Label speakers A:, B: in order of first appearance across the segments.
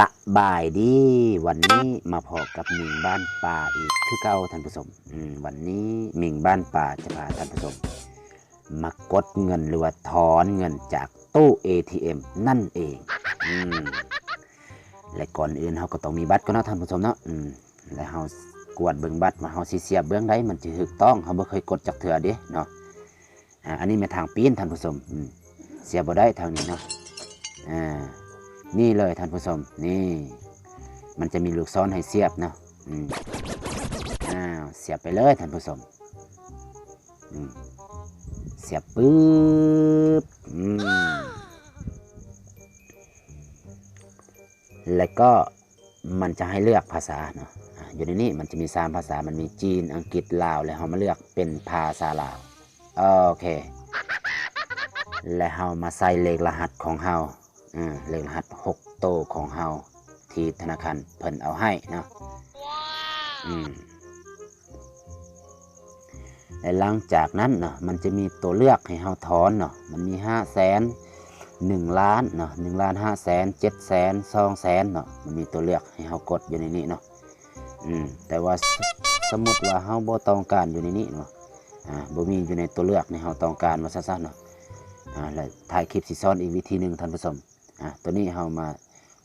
A: สบายดีวันนี้มาพอกับหมิงบ้านป่าอีกคือเก่าท่านผู้ชมวันนี้หมิงบ้านป่าจะพาท่านผู้ชมมากดเงินหรือว่าถอนเงินจากตู้ ATM นั่นเองและก่อนอื่นเราก็ต้องมีบัตรก่อนนะท่านผู้ชมเนาะและเรากวดเบิ่งบัตรว่าเราสิเสียบเบื้องใดมันจะถูกต้องเราบ่เคยกดจักเทื่อเด้เนาะอันนี้เป็นทางปีนท่านผู้ชมเสียบบ่ได้ทางนี้เนาะนี่เลยท่านผู้ชมนี่มันจะมีลูกศรให้เสียบเนาะเสียบไปเลยท่านผู้ชมเสียบปึ๊บแล้วก็มันจะให้เลือกภาษาเนาะอยู่ในนี้มันจะมี3ภาษามันมีจีนอังกฤษลาวแล้วเรามาเลือกเป็นภาษาลาวโอเคแล้วเรามาใส่เลขรหัสของเราเลขรหัส6โตของเราที่ธนาคารเพิ่นเอาให้เนาะและหลังจากนั้นเนาะมันจะมีตัวเลือกให้เราถอนเนาะมันมี500,000 1 ล้านเนาะ1,500,000 700,000 200,000เนาะมันมีตัวเลือกให้เรากดอยู่ในนี้เนาะแต่ว่าสมมุติว่าเราบ่ต้องการอยู่ในนี้เนาะบ่มีอยู่ในตัวเลือกในเราต้องการว่าซั่นๆเนาะแล้วถ่ายคลิปสิสอนอีกวิธีนึงท่านผู้ชมตัวนี้เรามา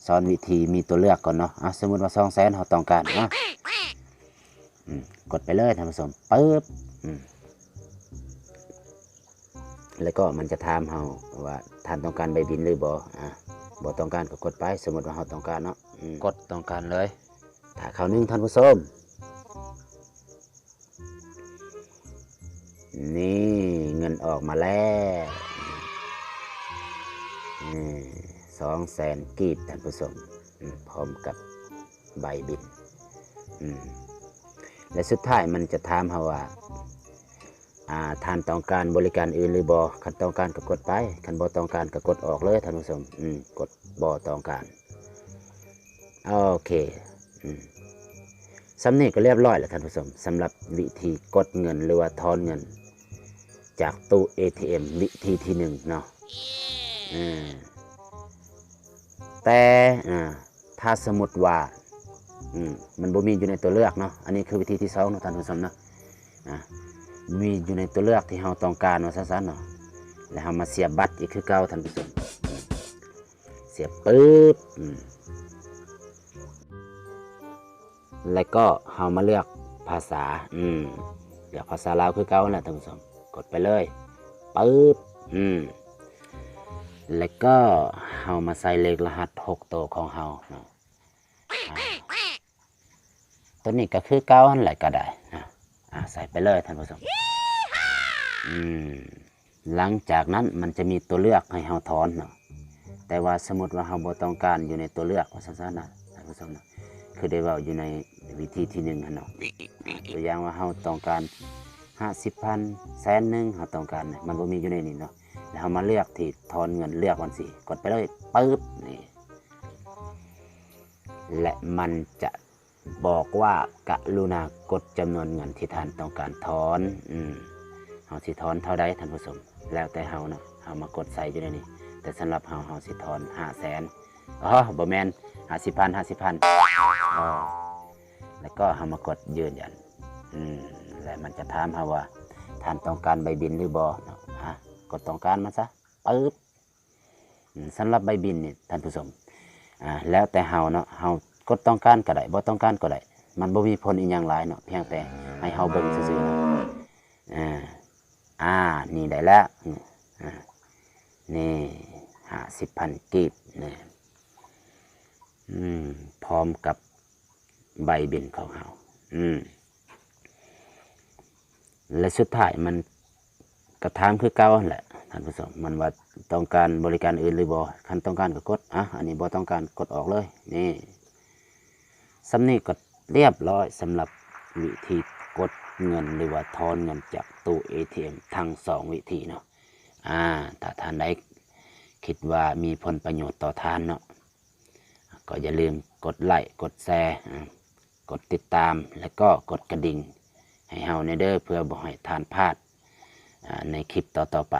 A: สอนวิธีมีตัวเลือกก่อนเนาะสมมุติว่า200,000เราต้องการกดไปเลยท่านผู้ชมปึ๊บแล้วก็มันจะถามเราว่าท่านต้องการใบบินหรือบ่ต้องการก็กดไปสมมติว่าเราต้องการเนาะกดต้องการเลยถ้าคราวนึงท่านผู้ชมนี่เงินออกมาแล้ว200,000 กีบท่านผู้ชมพร้อมกับใบบินและสุดท้ายมันจะถามเราว่าท่านต้องการบริการอื่นหรือบ่คันต้องการก็กดไปคันบ่ต้องการก็กดออกเลยท่านผู้ชมกดบ่ต้องการโอเคสำนี้ก็เรียบร้อยแล้วท่านผู้ชมสำหรับวิธีกดเงินหรือว่าถอนเงินจากตู้ ATM วิธีที่1เนาะแต่ถ้าสมมติว่ามันบ่มีอยู่ในตัวเลือกเนาะอันนี้คือวิธีที่2เนาะท่านผู้ชมเนาะมีอยู่ในตัวเลือกที่เราต้องการว่าซั่นๆเนาะแล้วเรามาเสียบบัตรอีกคือเก่าท่านผู้ชมเสียบปึ๊บแล้วก็เรามาเลือกภาษาเลือกภาษาลาวคือเก่าแหละท่านผู้ชมกดไปเลยปึ๊บแล้วก็เรามาใส่เลขรหัส6โตวของเราเนาะตัวนี้ก็คือเก่าหั่นแหละก็ได้นะใส่ไปเลยท่านผู้ชมหลังจากนั้นมันจะมีตัวเลือกให้เราถอนเนาะแต่ว่าสมมติว่าเราบ่ต้องการอยู่ในตัวเลือกว่าซั่นๆนะท่านผู้ชมนะคือได้เว้าอยู่ในวิธีที่1หั่นเนาะตัวอย่างว่าเราต้องการ50,000 100,000เราต้องการมันบ่มีอยู่ในนี้เนาะแล้วเรามาเลือกที่ถอนเงินเลือกวันสิกดไปเลยปึ๊บนี่และมันจะบอกว่ากรุณากดจำนวนเงินที่ท่านต้องการถอนเราสิถอนเท่าใดท่านผู้ชมแล้วแต่เราเนาะเรามากดใส่อยู่ในนี้แต่สำหรับเราสิถอน500,000บ่แม่น50,000แล้วก็เรามากดยืนยันและมันจะถามเราว่าท่านต้องการใบบินหรือบ่เนาะกดต้องการมันซะปึ๊บสำหรับใบบินนี่ท่านผู้ชมแล้วแต่เราเนาะเรากดต้องการก็ได้บ่ต้องการก็ได้มันบ่มีผลอีหยังหลายเนาะเพียงแต่ให้เราเบิ่งซื่อๆเนาะนี่ได้แล้วนี่50,000 กีบนี่พร้อมกับใบบินของเราและสุดท้ายมันกระถามคือเก่าแหละท่านผู้ชมมันว่าต้องการบริการอื่นหรือบ่คันต้องการก็กดอันนี้บ่ต้องการกดออกเลยนี่สำนี้ก็เรียบร้อยสำหรับวิธีกดเงินหรือว่าถอนเงินจากตู้ ATM ทั้ง2วิธีเนาะถ้าท่านใดคิดว่ามีผลประโยชน์ต่อท่านเนาะก็อย่าลืมกดไลค์กดแชร์กดติดตามแล้วก็กดกระดิ่งให้เฮาในเด้อเพื่อบ่ให้ท่านพลาดในคลิปต่อๆไป